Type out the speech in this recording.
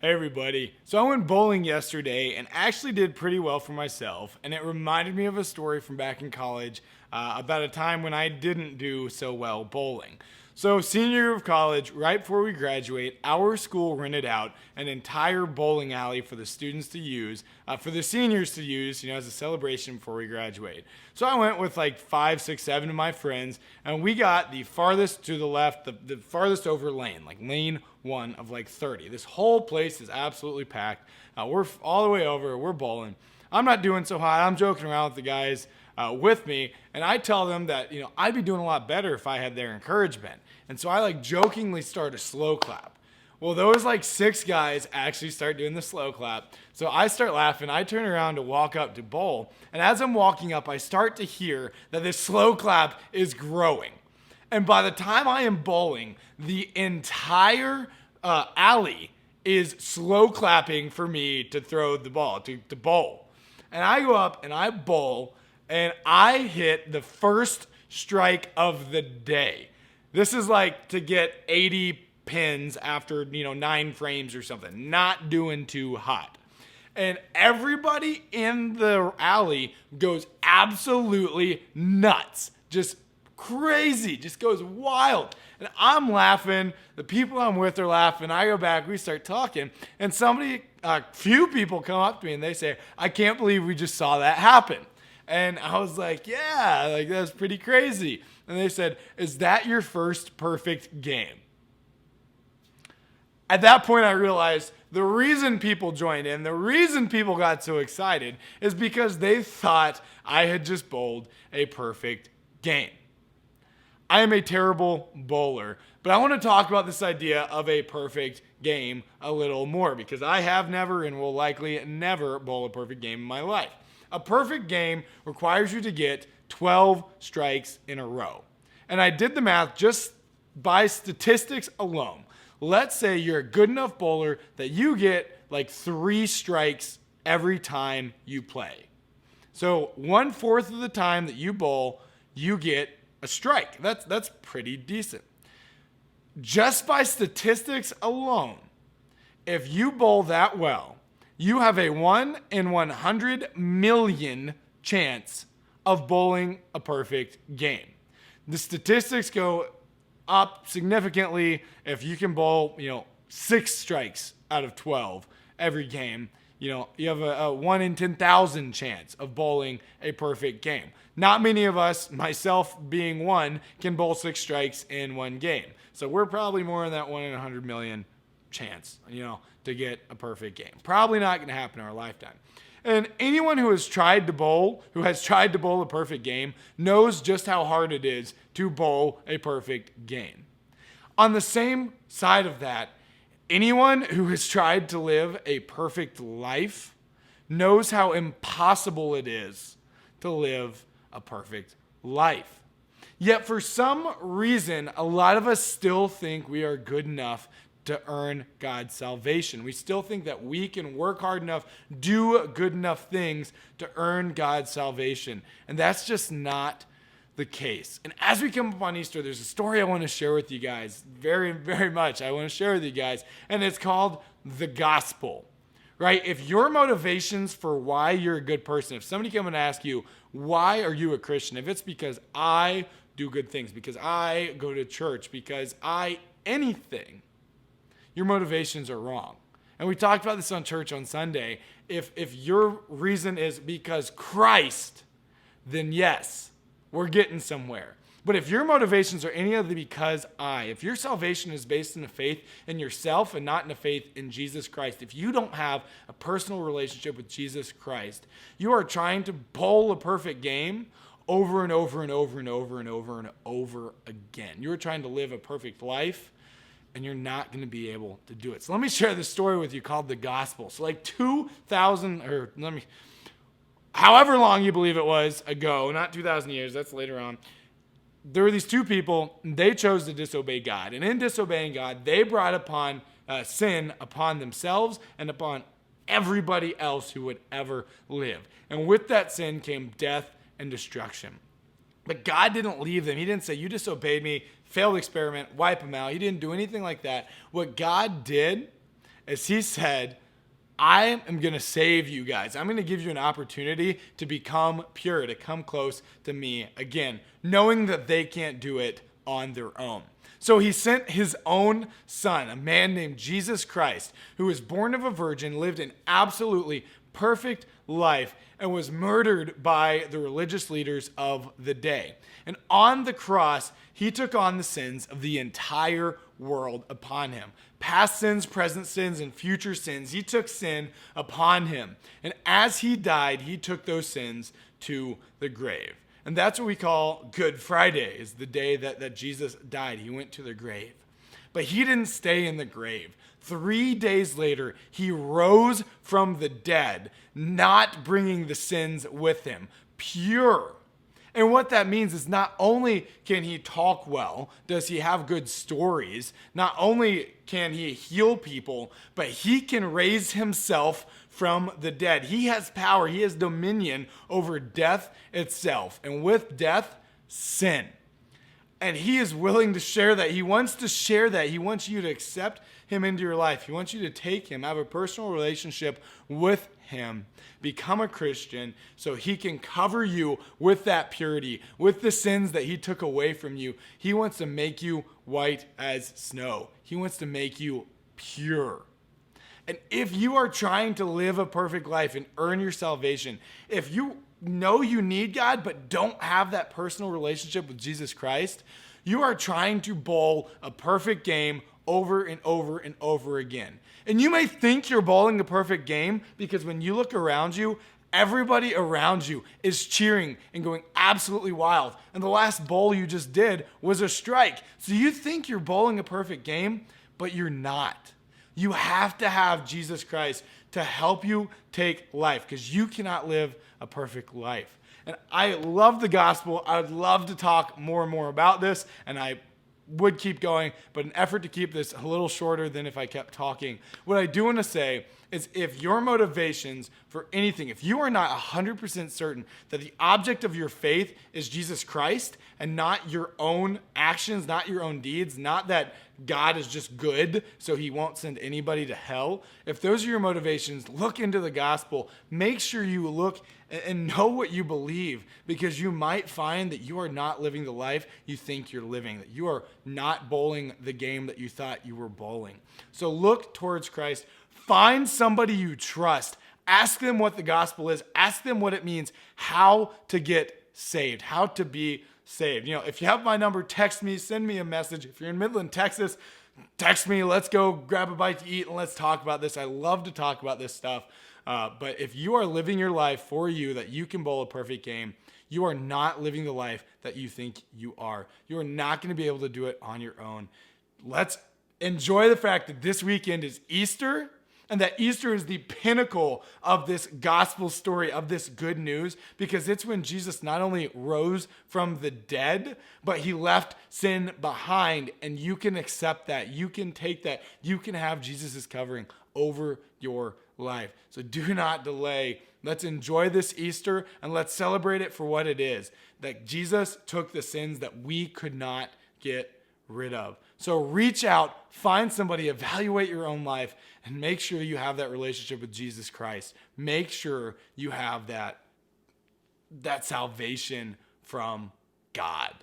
Hey everybody. So I went bowling yesterday and actually did pretty well for myself. And it reminded me of a story from back in college about a time when I didn't do so well bowling. So senior year of college, right before we graduate, our school rented out an entire bowling alley for the students to use, for the seniors to use, as a celebration before we graduate. So I went with like 5, 6, 7 of my friends, and we got the farthest to the left, the farthest over lane, like lane one of like 30. This whole place is absolutely packed. We're all the way over. We're bowling. I'm not doing so hot. I'm joking around with the guys with me, and I tell them that I'd be doing a lot better if I had their encouragement. And so I like jokingly start a slow clap. Well, those like 6 guys actually start doing the slow clap. So I start laughing. I turn around to walk up to bowl, and as I'm walking up, I start to hear that this slow clap is growing. And by the time I am bowling, the entire alley is slow clapping for me to throw the ball, to bowl. And I go up and I bowl, and I hit the first strike of the day. This is like to get 80 pins after, 9 frames or something. Not doing too hot. And everybody in the alley goes absolutely nuts. Just crazy, just goes wild. And I'm laughing. The people I'm with are laughing. I go back, we start talking, and a few people come up to me and they say, "I can't believe we just saw that happen." And I was like, "Yeah, like that's pretty crazy." And they said, "Is that your first perfect game?" At that point, I realized the reason people joined in, the reason people got so excited is because they thought I had just bowled a perfect game. I am a terrible bowler, but I want to talk about this idea of a perfect game a little more because I have never and will likely never bowl a perfect game in my life. A perfect game requires you to get 12 strikes in a row. And I did the math just by statistics alone. Let's say you're a good enough bowler that you get like 3 strikes every time you play. So 1/4 of the time that you bowl, you get a strike. That's pretty decent. Just by statistics alone, if you bowl that well, you have a 1 in 100 million chance of bowling a perfect game. The statistics go up significantly if you can bowl, 6 strikes out of 12 every game. You have a 1 in 10,000 chance of bowling a perfect game. Not many of us, myself being one, can bowl 6 strikes in one game. So we're probably more in that 1 in 100 million chance, to get a perfect game. Probably not going to happen in our lifetime. And anyone who has tried to bowl a perfect game, knows just how hard it is to bowl a perfect game. On the same side of that, anyone who has tried to live a perfect life knows how impossible it is to live a perfect life. Yet for some reason, a lot of us still think we are good enough to earn God's salvation. We still think that we can work hard enough, do good enough things to earn God's salvation. And that's just not the case. And as we come up on Easter, there's a story I want to share with you guys, very, very much. I want to share with you guys, and it's called the gospel, right? If your motivations for why you're a good person, if somebody come and ask you, why are you a Christian? If it's because I do good things, because I go to church, because anything, your motivations are wrong. And we talked about this on church on Sunday. If your reason is because Christ, then yes, we're getting somewhere. But if your motivations are any of the if your salvation is based in a faith in yourself and not in a faith in Jesus Christ, if you don't have a personal relationship with Jesus Christ, you are trying to bowl a perfect game over and over and over and over and over and over again. You are trying to live a perfect life, and you're not going to be able to do it. So let me share this story with you called the gospel. So like 2,000, however long you believe it was ago, not 2,000 years, that's later on, there were these 2 people, they chose to disobey God. And in disobeying God, they brought upon sin upon themselves and upon everybody else who would ever live. And with that sin came death and destruction. But God didn't leave them. He didn't say, you disobeyed me, failed experiment, wipe them out. He didn't do anything like that. What God did is he said, I am going to save you guys. I'm going to give you an opportunity to become pure, to come close to me again, knowing that they can't do it on their own. So he sent his own son, a man named Jesus Christ, who was born of a virgin, lived an absolutely perfect life, and was murdered by the religious leaders of the day. And on the cross, he took on the sins of the entire world upon him. Past sins, present sins, and future sins. He took sin upon him. And as he died, he took those sins to the grave. And that's what we call Good Friday, is the day that Jesus died. He went to the grave. But he didn't stay in the grave. 3 days later, he rose from the dead, not bringing the sins with him, pure. And what that means is not only can he talk well, does he have good stories, not only can he heal people, but he can raise himself from the dead. He has power, he has dominion over death itself. And with death, sin. And he is willing to share that. He wants to share that. He wants you to accept him into your life. He wants you to take him, have a personal relationship with him, become a Christian so he can cover you with that purity, with the sins that he took away from you. He wants to make you white as snow. He wants to make you pure. And if you are trying to live a perfect life and earn your salvation, if you know you need God but don't have that personal relationship with Jesus Christ, you are trying to bowl a perfect game over and over and over again. And you may think you're bowling a perfect game because when you look around you, everybody around you is cheering and going absolutely wild. And the last bowl you just did was a strike. So you think you're bowling a perfect game, but you're not. You have to have Jesus Christ to help you take life because you cannot live a perfect life. And I love the gospel. I would love to talk more and more about this, and I would keep going, but in an effort to keep this a little shorter than if I kept talking, what I do want to say is if your motivations for anything, if you are not 100% certain that the object of your faith is Jesus Christ and not your own actions, not your own deeds, not that God is just good so he won't send anybody to hell, if those are your motivations, look into the gospel. Make sure you look and know what you believe, because you might find that you are not living the life you think you're living, that you are not bowling the game that you thought you were bowling. So look towards Christ. Find somebody you trust. Ask them what the gospel is. Ask them what it means, how to get saved, how to be saved. If you have my number, text me, send me a message. If you're in Midland, Texas, text me. Let's go grab a bite to eat and let's talk about this. I love to talk about this stuff. But if you are living your life for you, that you can bowl a perfect game, you are not living the life that you think you are. You are not going to be able to do it on your own. Let's enjoy the fact that this weekend is Easter, and that Easter is the pinnacle of this gospel story, of this good news, because it's when Jesus not only rose from the dead, but he left sin behind, and you can accept that. You can take that. You can have Jesus' covering over your life. So do not delay. Let's enjoy this Easter, and let's celebrate it for what it is, that Jesus took the sins that we could not get rid of. So reach out, find somebody, evaluate your own life, and make sure you have that relationship with Jesus Christ. Make sure you have that salvation from God.